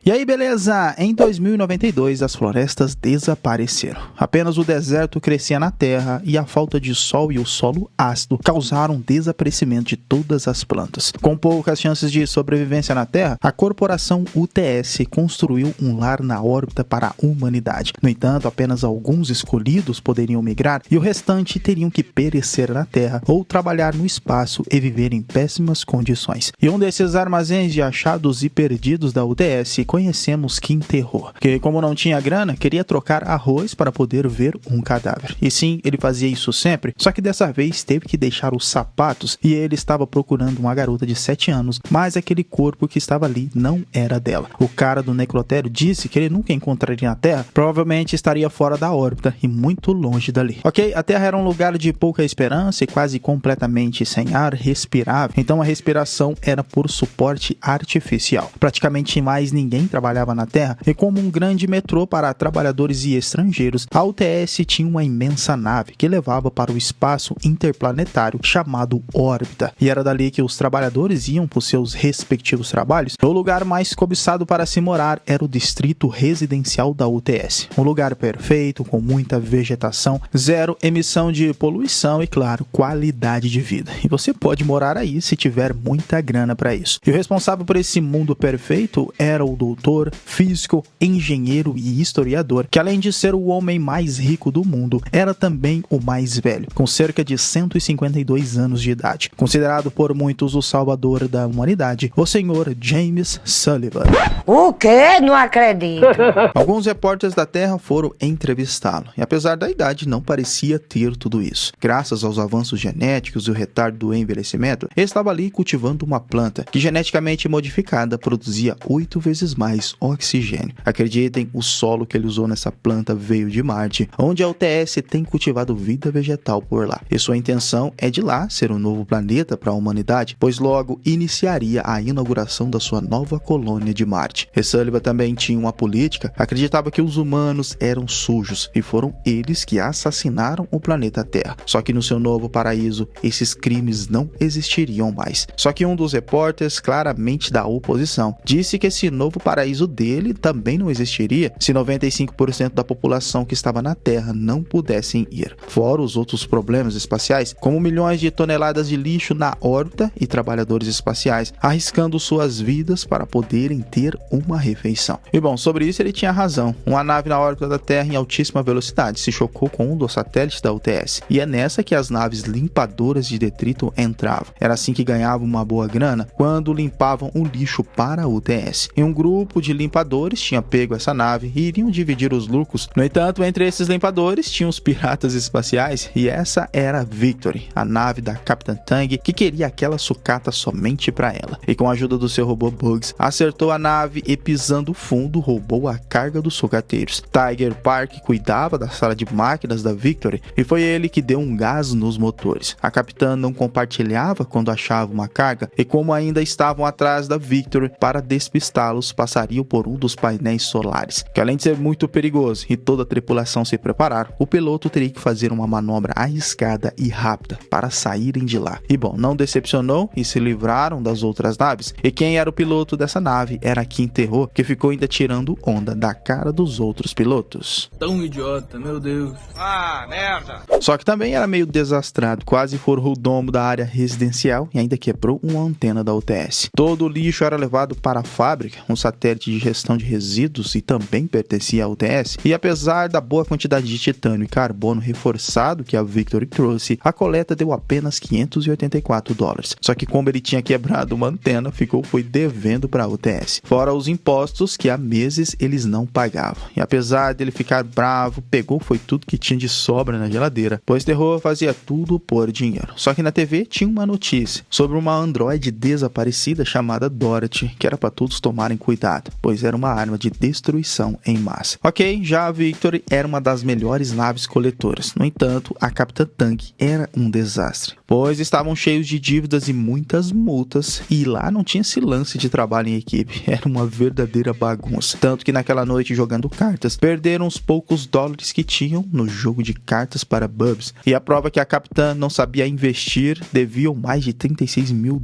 E aí, beleza? Em 2092, as florestas desapareceram. Apenas o deserto crescia na terra e a falta de sol e o solo ácido causaram o desaparecimento de todas as plantas. Com poucas chances de sobrevivência na Terra, a corporação UTS construiu um lar na órbita para a humanidade. No entanto, apenas alguns escolhidos poderiam migrar e o restante teriam que perecer na Terra ou trabalhar no espaço e viver em péssimas condições. E um desses armazéns de achados e perdidos da UTS conhecemos Kim Terror, que como não tinha grana, queria trocar arroz para poder ver um cadáver. E sim, ele fazia isso sempre, só que dessa vez teve que deixar os sapatos e ele estava procurando uma garota de 7 anos, mas aquele corpo que estava ali não era dela. O cara do necrotério disse que ele nunca encontraria na Terra, provavelmente estaria fora da órbita e muito longe dali. Ok, a Terra era um lugar de pouca esperança e quase completamente sem ar respirável, então a respiração era por suporte artificial. Praticamente mais ninguém trabalhava na Terra e como um grande metrô para trabalhadores e estrangeiros, a UTS tinha uma imensa nave que levava para o espaço interplanetário chamado órbita, e era dali que os trabalhadores iam para os seus respectivos trabalhos. O lugar mais cobiçado para se morar era o distrito residencial da UTS, um lugar perfeito, com muita vegetação, zero emissão de poluição e, claro, qualidade de vida. E você pode morar aí se tiver muita grana para isso. E o responsável por esse mundo perfeito era o doutor, físico, engenheiro e historiador, que além de ser o homem mais rico do mundo, era também o mais velho, com cerca de 152 anos de idade. Considerado por muitos o salvador da humanidade, o senhor James Sullivan. O quê? Não acredito. Alguns repórteres da Terra foram entrevistá-lo, e apesar da idade, não parecia ter tudo isso. Graças aos avanços genéticos e o retardo do envelhecimento, ele estava ali cultivando uma planta que, geneticamente modificada, produzia 8 vezes mais oxigênio. Acreditem, o solo que ele usou nessa planta veio de Marte, onde a UTS tem cultivado vida vegetal por lá. E sua intenção é de lá ser um novo planeta para a humanidade, pois logo iniciaria a inauguração da sua nova colônia de Marte. E Sullivan também tinha uma política, acreditava que os humanos eram sujos e foram eles que assassinaram o planeta Terra. Só que no seu novo paraíso, esses crimes não existiriam mais. Só que um dos repórteres, claramente da oposição, disse que esse novo paraíso dele também não existiria se 95% da população que estava na Terra não pudessem ir. Fora os outros problemas espaciais, como milhões de toneladas de lixo na órbita e trabalhadores espaciais arriscando suas vidas para poderem ter uma refeição. E bom, sobre isso ele tinha razão. Uma nave na órbita da Terra em altíssima velocidade se chocou com um dos satélites da UTS, e é nessa que as naves limpadoras de detrito entravam. Era assim que ganhavam uma boa grana, quando limpavam o lixo para a UTS. E um grupo de limpadores tinha pego essa nave e iriam dividir os lucros. No entanto, entre esses limpadores tinham os piratas espaciais, e essa era a Victory, a nave da Capitã Tang, que queria aquela sucata somente para ela. E com a ajuda do seu robô Bugs, acertou a nave e, pisando fundo, roubou a carga dos sucateiros. Tiger Park cuidava da sala de máquinas da Victory e foi ele que deu um gás nos motores. A capitã não compartilhava quando achava uma carga, e como ainda estavam atrás da Victory, para despistá-los, passariam por um dos painéis solares, que além de ser muito perigoso e toda a tripulação se preparar, o piloto teria que fazer uma manobra arriscada e rápida para saírem de lá. E bom, não decepcionou e se livraram das outras naves, e quem era o piloto dessa nave era Kim Terror, que ficou ainda tirando onda da cara dos outros pilotos. Tão idiota, meu Deus. Ah, merda! Só que também era meio desastrado, quase forrou o domo da área residencial e ainda quebrou uma antena da UTS. Todo o lixo era levado para a fábrica, um satélite de gestão de resíduos, e também pertencia à UTS, e apesar da boa quantidade de titânio e carbono reforçado que a Victory trouxe, a coleta deu apenas $584. Só que como ele tinha quebrado uma antena, foi devendo para a UTS. Fora os impostos que há meses eles não pagavam. E apesar dele ficar bravo, foi tudo que tinha de sobra na geladeira, pois Terror fazia tudo por dinheiro. Só que na TV tinha uma notícia sobre uma androide desaparecida chamada Dorothy, que era para todos tomarem cuidado, pois era uma arma de destruição em massa. Ok, já a Victory era uma das melhores naves coletoras. No entanto, a Capitã Tang era um desastre, pois estavam cheios de dívidas e muitas multas, e lá não tinha esse lance de trabalho em equipe. Era uma verdadeira bagunça. Tanto que naquela noite, jogando cartas, perderam os poucos dólares que tinham no jogo de cartas para Bubs. E a prova que a capitã não sabia investir, deviam mais de $36 mil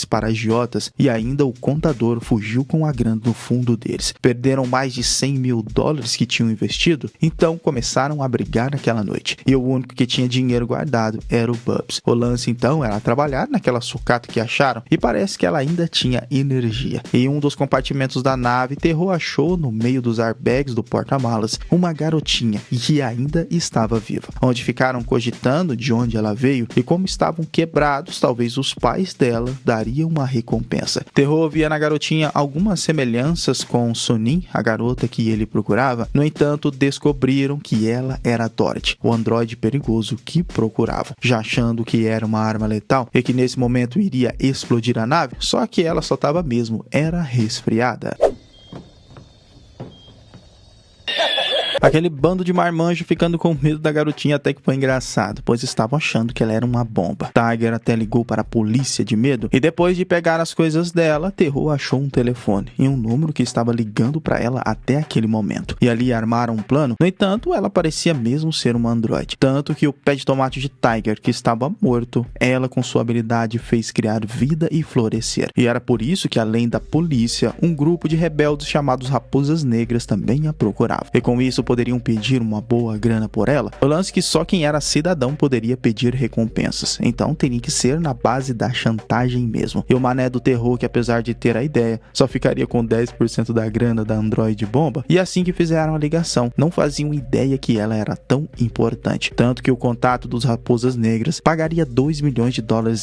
para agiotas, e ainda o contador fugiu com a grana no fundo deles. Perderam mais de $100 mil que tinham investido, então começaram a brigar naquela noite. E o único que tinha dinheiro guardado era o Bubs. O lance então era trabalhar naquela sucata que acharam e parece que ela ainda tinha energia. Em um dos compartimentos da nave, Terror achou no meio dos airbags do porta-malas uma garotinha que ainda estava viva, onde ficaram cogitando de onde ela veio e como estavam quebrados, talvez os pais dela dariam uma recompensa. Terror via na garotinha algumas semelhanças com Sunin, a garota que ele procurava. No entanto, descobriram que ela era Dorothy, o androide perigoso que procurava, já achando que era uma arma letal e que nesse momento iria explodir a nave, só que ela só estava mesmo resfriada. Aquele bando de marmanjo ficando com medo da garotinha até que foi engraçado, pois estavam achando que ela era uma bomba. Tiger até ligou para a polícia de medo e depois de pegar as coisas dela, Terror achou um telefone e um número que estava ligando para ela até aquele momento. E ali armaram um plano. No entanto, ela parecia mesmo ser uma androide. Tanto que o pé de tomate de Tiger, que estava morto, ela com sua habilidade fez criar vida e florescer. E era por isso que, além da polícia, um grupo de rebeldes chamados Raposas Negras também a procurava. E com isso poderiam pedir uma boa grana por ela. O lance é que só quem era cidadão poderia pedir recompensas, então teria que ser na base da chantagem mesmo. E o mané do Terror, que apesar de ter a ideia, só ficaria com 10% da grana da androide bomba, e assim que fizeram a ligação, não faziam ideia que ela era tão importante. Tanto que o contato dos Raposas Negras pagaria $2 milhões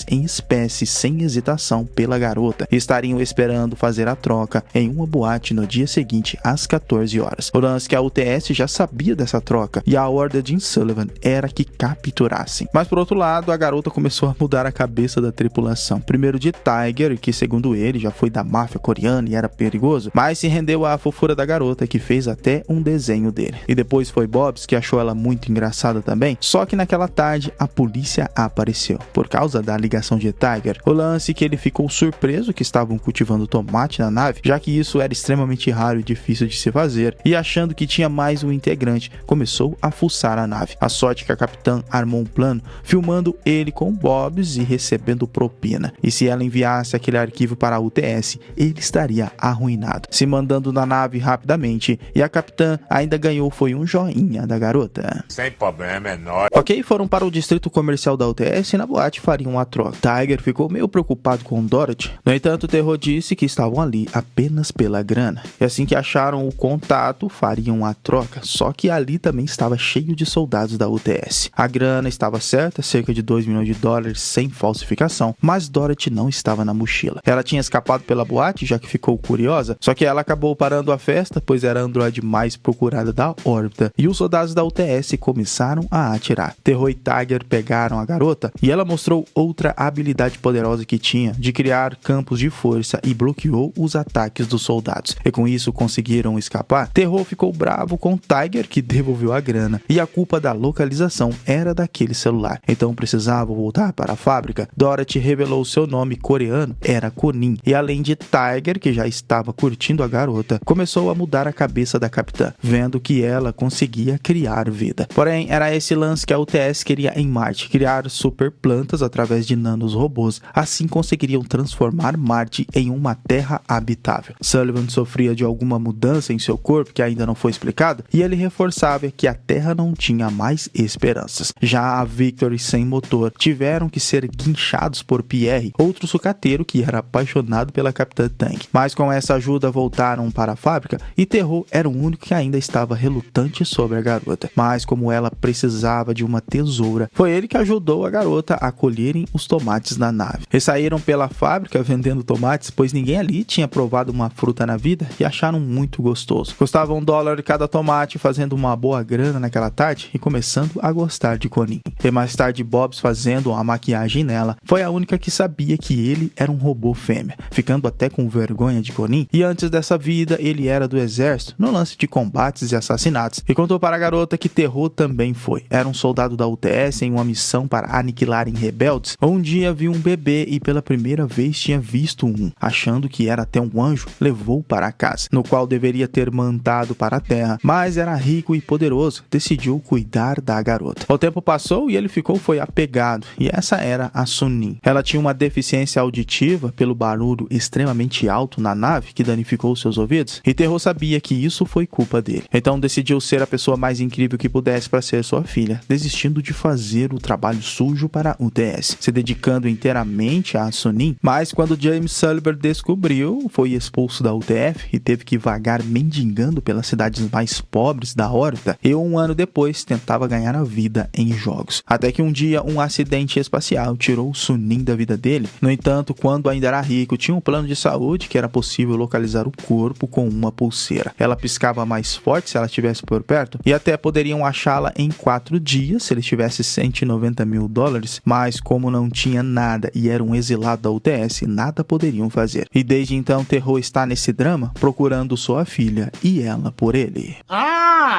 em espécie sem hesitação pela garota, e estariam esperando fazer a troca em uma boate no dia seguinte às 14 horas. O lance é que a UTS já sabia dessa troca e a ordem de Sullivan era que capturassem. Mas por outro lado, a garota começou a mudar a cabeça da tripulação. Primeiro de Tiger, que segundo ele já foi da máfia coreana e era perigoso, mas se rendeu à fofura da garota, que fez até um desenho dele. E depois foi Bobs, que achou ela muito engraçada também, só que naquela tarde a polícia apareceu, por causa da ligação de Tiger. O lance é que ele ficou surpreso que estavam cultivando tomate na nave, já que isso era extremamente raro e difícil de se fazer, e achando que tinha mais um integrante, começou a fuçar a nave. A sorte que a capitã armou um plano, filmando ele com Bobs e recebendo propina. E se ela enviasse aquele arquivo para a UTS, ele estaria arruinado, se mandando na nave rapidamente, e a capitã ainda ganhou foi um joinha da garota. Sem problema, é nóis. Ok, foram para o distrito comercial da UTS e na boate fariam a troca. Tiger ficou meio preocupado com Dorothy. No entanto, o Terror disse que estavam ali apenas pela grana. E assim que acharam o contato, fariam a troca. Só que ali também estava cheio de soldados da UTS. A grana estava certa, cerca de $2 milhões sem falsificação, mas Dorothy não estava na mochila. Ela tinha escapado pela boate, já que ficou curiosa, só que ela acabou parando a festa, pois era a androide mais procurada da órbita, e os soldados da UTS começaram a atirar. Terror e Tiger pegaram a garota, e ela mostrou outra habilidade poderosa que tinha, de criar campos de força, e bloqueou os ataques dos soldados. E com isso conseguiram escapar. Terror ficou bravo com Tiger, que devolveu a grana, e a culpa da localização era daquele celular, então precisava voltar para a fábrica. Dorothy revelou seu nome coreano, era Konin, e além de Tiger, que já estava curtindo a garota, começou a mudar a cabeça da capitã, vendo que ela conseguia criar vida. Porém, era esse lance que a UTS queria em Marte, criar super plantas através de nanos robôs, assim conseguiriam transformar Marte em uma terra habitável. Sullivan sofria de alguma mudança em seu corpo que ainda não foi explicado, e ele reforçava que a Terra não tinha mais esperanças. Já a Victory sem motor tiveram que ser guinchados por Pierre, outro sucateiro que era apaixonado pela Capitã Tang. Mas com essa ajuda voltaram para a fábrica e Terror era o único que ainda estava relutante sobre a garota. Mas como ela precisava de uma tesoura, foi ele que ajudou a garota a colherem os tomates na nave. E saíram pela fábrica vendendo tomates, pois ninguém ali tinha provado uma fruta na vida e acharam muito gostoso. Custava $1 cada tomate, fazendo uma boa grana naquela tarde e começando a gostar de Konin. E mais tarde Bobs fazendo uma maquiagem nela, foi a única que sabia que ele era um robô fêmea, ficando até com vergonha de Konin, e antes dessa vida ele era do exército, no lance de combates e assassinatos, e contou para a garota que Terror também foi. Era um soldado da UTS em uma missão para aniquilarem rebeldes. Um dia viu um bebê e pela primeira vez tinha visto um, achando que era até um anjo, levou para casa, no qual deveria ter mandado para a terra, mas mas era rico e poderoso, decidiu cuidar da garota. O tempo passou e ele foi apegado, e essa era a Sunim. Ela tinha uma deficiência auditiva pelo barulho extremamente alto na nave que danificou seus ouvidos, e Terro sabia que isso foi culpa dele. Então decidiu ser a pessoa mais incrível que pudesse para ser sua filha, desistindo de fazer o trabalho sujo para a UTS, se dedicando inteiramente a Sunim. Mas quando James Sullivan descobriu, foi expulso da UTF e teve que vagar mendigando pelas cidades mais pobres da órbita, e um ano depois tentava ganhar a vida em jogos. Até que um dia um acidente espacial tirou Sunim da vida dele. No entanto, quando ainda era rico, tinha um plano de saúde que era possível localizar o corpo com uma pulseira. Ela piscava mais forte se ela estivesse por perto, e até poderiam achá-la em 4 dias se ele tivesse $190 mil, mas como não tinha nada e era um exilado da UTS, nada poderiam fazer. E desde então Terro está nesse drama, procurando sua filha e ela por ele.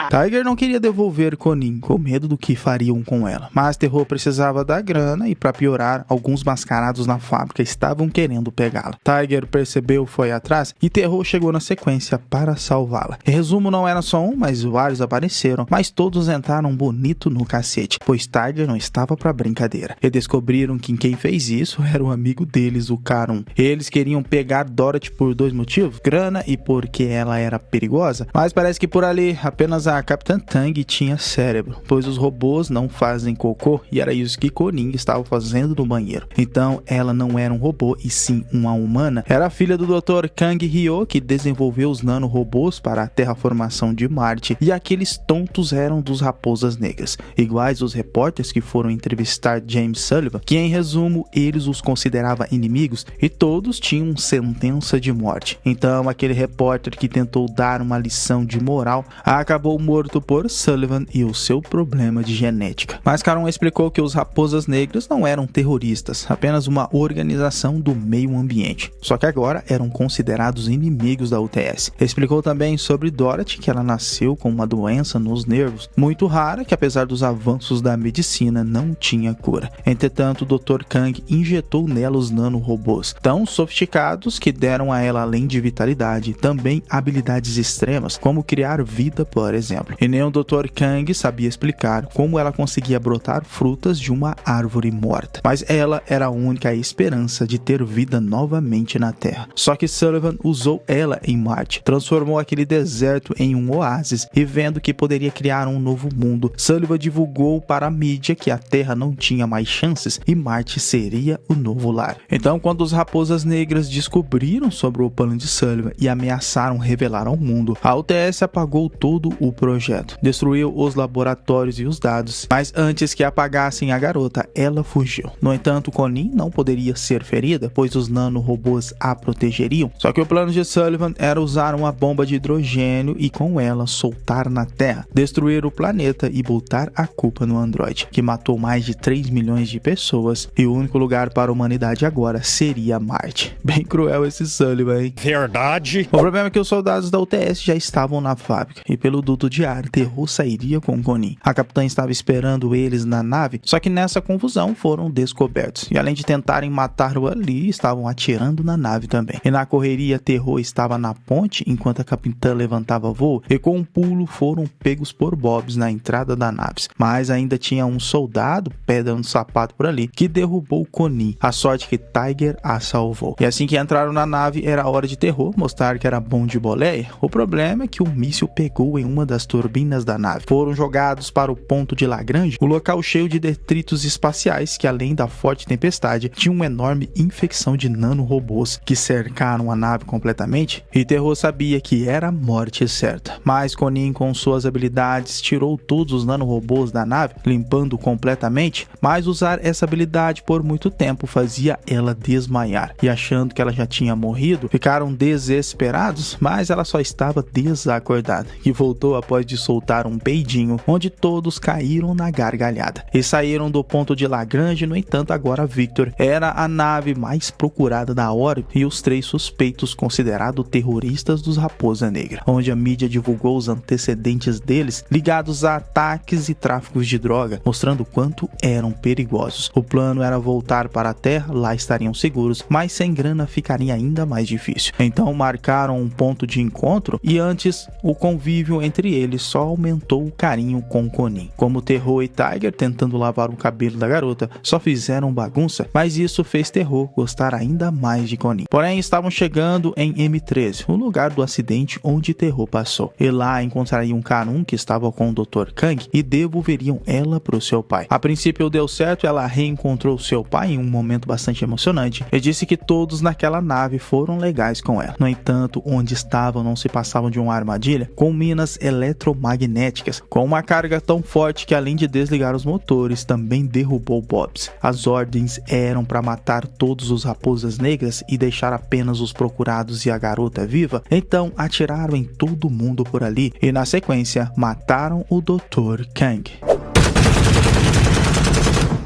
Tiger não queria devolver Connie, com medo do que fariam com ela, mas Terro precisava da grana e, para piorar, alguns mascarados na fábrica estavam querendo pegá-la. Tiger percebeu, foi atrás e Terro chegou na sequência para salvá-la. Em resumo, não era só um, mas vários apareceram, mas todos entraram bonito no cacete, pois Tiger não estava para brincadeira. E descobriram que quem fez isso era um amigo deles, o Karun. Eles queriam pegar Dorothy por 2 motivos: grana e porque ela era perigosa, mas parece que por ali apenas a Capitã Tang tinha cérebro, pois os robôs não fazem cocô, e era isso que Connie estava fazendo no banheiro. Então ela não era um robô e sim uma humana. Era a filha do Dr. Kang Ryo, que desenvolveu os nanorobôs para a terraformação de Marte, e aqueles tontos eram dos Raposas Negras, iguais os repórteres que foram entrevistar James Sullivan, que em resumo eles os considerava inimigos e todos tinham sentença de morte. Então aquele repórter que tentou dar uma lição de moral acabou morto por Sullivan e o seu problema de genética. Mas Karun explicou que os Raposas Negras não eram terroristas, apenas uma organização do meio ambiente, só que agora eram considerados inimigos da UTS. Explicou também sobre Dorothy, que ela nasceu com uma doença nos nervos muito rara, que apesar dos avanços da medicina não tinha cura. Entretanto, o Dr. Kang injetou nela os nanorobôs, tão sofisticados que deram a ela, além de vitalidade, também habilidades extremas, como criar vida, por exemplo. E nem o Dr. Kang sabia explicar como ela conseguia brotar frutas de uma árvore morta, mas ela era a única esperança de ter vida novamente na Terra. Só que Sullivan usou ela em Marte, transformou aquele deserto em um oásis, e vendo que poderia criar um novo mundo, Sullivan divulgou para a mídia que a Terra não tinha mais chances e Marte seria o novo lar. Então, quando os Raposas Negras descobriram sobre o plano de Sullivan e ameaçaram revelar ao mundo, a UTS apagou todo o projeto, destruiu os laboratórios e os dados, mas antes que apagassem a garota, ela fugiu. No entanto, Connie não poderia ser ferida, pois os nanorobôs a protegeriam. Só que o plano de Sullivan era usar uma bomba de hidrogênio e com ela soltar na Terra, destruir o planeta e botar a culpa no androide, que matou mais de 3 milhões de pessoas, e o único lugar para a humanidade agora seria Marte. Bem cruel esse Sullivan, hein? Verdade. O problema é que os soldados da UTS já estavam na fábrica, e pelo duto de ar, Terro sairia com Connie. A capitã estava esperando eles na nave, só que nessa confusão foram descobertos, e além de tentarem matá-lo ali, estavam atirando na nave também. E na correria, Terro estava na ponte enquanto a capitã levantava voo, e com um pulo foram pegos por Bobs na entrada da nave. Mas ainda tinha um soldado, pedra no sapato por ali, que derrubou Connie. A sorte que Tiger a salvou. E assim que entraram na nave, era hora de Terro mostrar que era bom de boleia. O problema é que o míssil pegou em uma das turbinas da nave. Foram jogados para o ponto de Lagrange, o local cheio de detritos espaciais que, além da forte tempestade, tinha uma enorme infecção de nanorobôs que cercaram a nave completamente, e Terro sabia que era a morte certa. Mas Connie, com suas habilidades, tirou todos os nanorobôs da nave, limpando completamente, mas usar essa habilidade por muito tempo fazia ela desmaiar, e achando que ela já tinha morrido, ficaram desesperados, mas ela só estava desacordada, e voltou após de soltar um peidinho, onde todos caíram na gargalhada, e saíram do ponto de Lagrange. No entanto, agora Victor era a nave mais procurada da órbita, e os 3 suspeitos considerados terroristas dos Raposa Negra, onde a mídia divulgou os antecedentes deles ligados a ataques e tráficos de droga, mostrando quanto eram perigosos. O plano era voltar para a Terra, lá estariam seguros, mas sem grana ficaria ainda mais difícil. Então marcaram um ponto de encontro, e antes o convívio convívio entre eles só aumentou o carinho com Connie. Como Terror e Tiger, tentando lavar o cabelo da garota, só fizeram bagunça, mas isso fez Terror gostar ainda mais de Connie. Porém, estavam chegando em M13, o lugar do acidente onde Terror passou. E lá encontrariam um Karun que estava com o Dr. Kang e devolveriam ela para o seu pai. A princípio deu certo, ela reencontrou seu pai em um momento bastante emocionante e disse que todos naquela nave foram legais com ela. No entanto, onde estavam não se passavam de uma armadilha com minas eletromagnéticas, com uma carga tão forte que além de desligar os motores, também derrubou Bobs. As ordens eram para matar todos os raposas negras e deixar apenas os procurados e a garota viva, então atiraram em todo mundo por ali e na sequência mataram o Dr. Kang.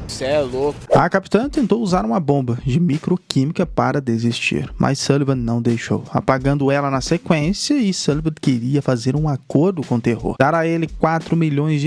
Cê é louco. A capitã tentou usar uma bomba de microquímica para desistir, mas Sullivan não deixou, apagando ela na sequência, e Sullivan queria fazer um acordo com Terror, dar a ele $4 milhões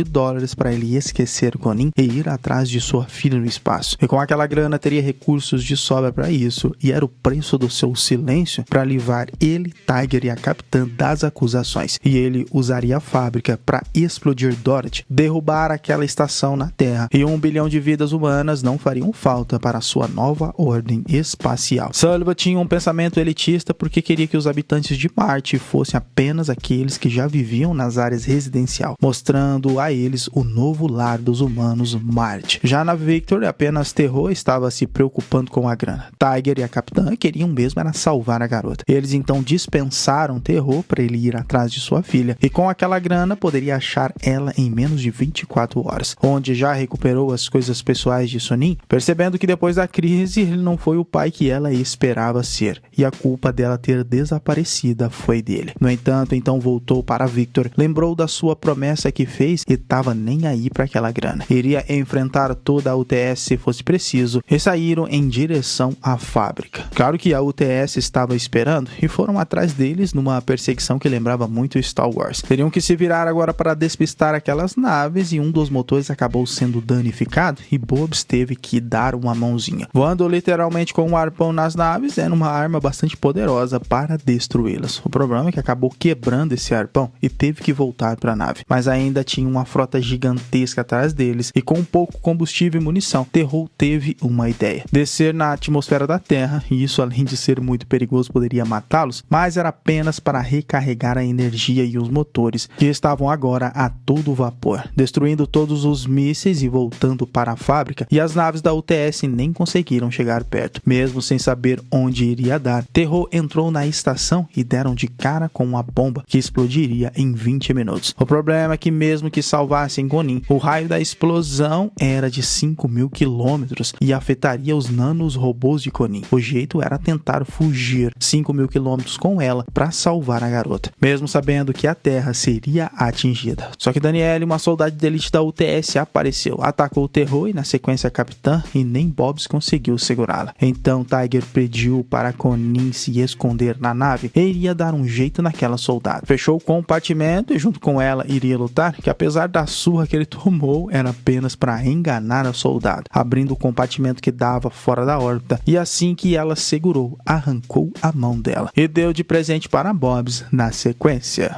para ele esquecer Connie e ir atrás de sua filha no espaço. E com aquela grana teria recursos de sobra para isso, e era o preço do seu silêncio para livrar ele, Tiger e a capitã das acusações. E ele usaria a fábrica para explodir Dorothy, derrubar aquela estação na Terra, e 1 bilhão de vidas humanas não fariam falta para sua nova ordem espacial. Sullivan tinha um pensamento elitista porque queria que os habitantes de Marte fossem apenas aqueles que já viviam nas áreas residencial, mostrando a eles o novo lar dos humanos, Marte. Já na Victory, apenas Terror estava se preocupando com a grana. Tiger e a capitã queriam mesmo era salvar a garota. Eles então dispensaram Terror para ele ir atrás de sua filha, e com aquela grana poderia achar ela em menos de 24 horas, onde já recuperou as coisas pessoais de Sonin, percebendo que depois da crise ele não foi o pai que ela esperava ser, e a culpa dela ter desaparecido foi dele. No entanto, então voltou para Victor, lembrou da sua promessa que fez e tava nem aí para aquela grana. Iria enfrentar toda a UTS se fosse preciso, e saíram em direção à fábrica. Claro que a UTS estava esperando e foram atrás deles numa perseguição que lembrava muito Star Wars. Teriam que se virar agora para despistar aquelas naves, e um dos motores acabou sendo danificado e Bobs teve que dar uma mãozinha, voando literalmente com um arpão nas naves. Era uma arma bastante poderosa para destruí-las. O problema é que acabou quebrando esse arpão e teve que voltar para a nave, mas ainda tinha uma frota gigantesca atrás deles, e com pouco combustível e munição, Terror teve uma ideia: descer na atmosfera da Terra, e isso, além de ser muito perigoso, poderia matá-los, mas era apenas para recarregar a energia e os motores, que estavam agora a todo vapor, destruindo todos os mísseis e voltando para a fábrica, e as naves da UTS nem conseguiram chegar perto. Mesmo sem saber onde iria dar, Terror entrou na estação e deram de cara com uma bomba que explodiria em 20 minutos. O problema é que mesmo que salvassem Connie, o raio da explosão era de 5.000 quilômetros e afetaria os nanos robôs de Connie. O jeito era tentar fugir 5.000 quilômetros com ela para salvar a garota, mesmo sabendo que a Terra seria atingida. Só que Danielle, uma soldado de elite da UTS, apareceu, atacou o Terror e na sequência a capitã, e nem Bobs conseguiu segurá-la. Então Tiger pediu para Connie se esconder na nave e iria dar um jeito naquela soldada. Fechou o compartimento e junto com ela iria lutar, que apesar da surra que ele tomou, era apenas para enganar a soldada, abrindo o compartimento que dava fora da órbita, e assim que ela segurou, arrancou a mão dela e deu de presente para Bobs na sequência.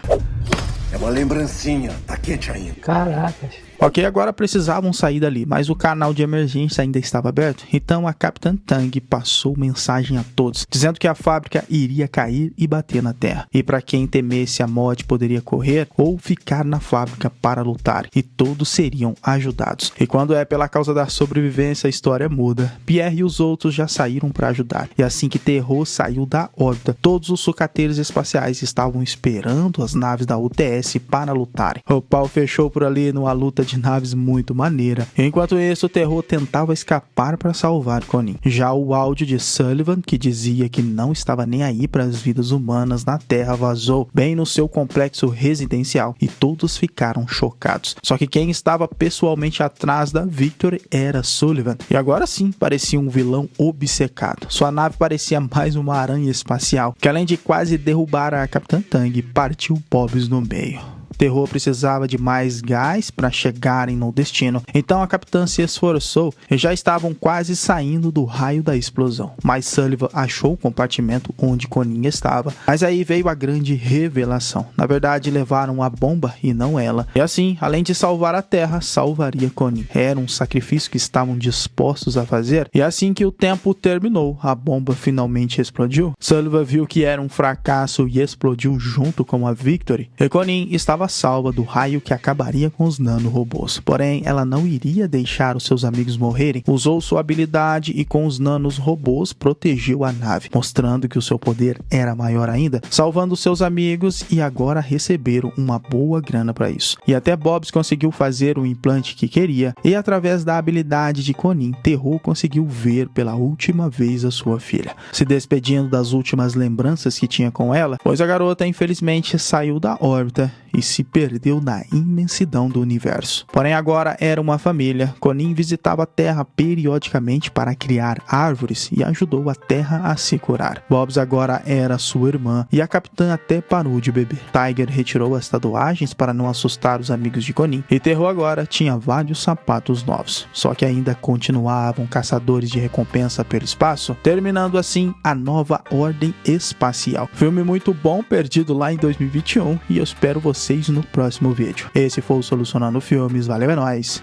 É uma lembrancinha, tá quente ainda. Caracas. Ok, agora precisavam sair dali, mas o canal de emergência ainda estava aberto, então a Capitã Tang passou mensagem a todos, dizendo que a fábrica iria cair e bater na Terra, e para quem temesse a morte poderia correr ou ficar na fábrica para lutar, e todos seriam ajudados. E quando é pela causa da sobrevivência, a história muda. Pierre e os outros já saíram para ajudar, e assim que Terror saiu da órbita, todos os sucateiros espaciais estavam esperando as naves da UTS para lutarem. O pau fechou por ali numa luta de naves muito maneira. Enquanto isso, o Terror tentava escapar para salvar Connie. Já o áudio de Sullivan, que dizia que não estava nem aí para as vidas humanas na Terra, vazou bem no seu complexo residencial e todos ficaram chocados. Só que quem estava pessoalmente atrás da Victory era Sullivan, e agora sim parecia um vilão obcecado. Sua nave parecia mais uma aranha espacial, que além de quase derrubar a Capitã Tang, partiu Bobs no meio. Terror precisava de mais gás para chegarem no destino, então a capitã se esforçou e já estavam quase saindo do raio da explosão. Mas Sullivan achou o compartimento onde Connie estava, mas aí veio a grande revelação. Na verdade, levaram a bomba e não ela. E assim, além de salvar a Terra, salvaria Connie. Era um sacrifício que estavam dispostos a fazer, e assim que o tempo terminou, a bomba finalmente explodiu. Sullivan viu que era um fracasso e explodiu junto com a Victory. E Connie estava salva do raio que acabaria com os nanorobôs. Porém, ela não iria deixar os seus amigos morrerem. Usou sua habilidade e com os nanos robôs protegeu a nave, mostrando que o seu poder era maior ainda, salvando seus amigos e agora receberam uma boa grana para isso. E até Bobs conseguiu fazer o implante que queria e através da habilidade de Connie, Terror conseguiu ver pela última vez a sua filha, se despedindo das últimas lembranças que tinha com ela, pois a garota infelizmente saiu da órbita e se perdeu na imensidão do universo. Porém agora era uma família. Connie visitava a Terra periodicamente para criar árvores e ajudou a Terra a se curar. Bobs agora era sua irmã e a capitã até parou de beber. Tiger retirou as tatuagens para não assustar os amigos de Connie e Terror agora tinha vários sapatos novos, só que ainda continuavam caçadores de recompensa pelo espaço, terminando assim a nova ordem espacial. Filme muito bom, perdido lá em 2021, e eu espero vocês no próximo vídeo. Esse foi o Solucionando Filmes, valeu, é nóis,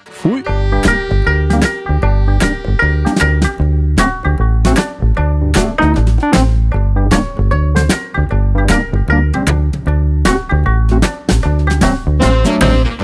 fui!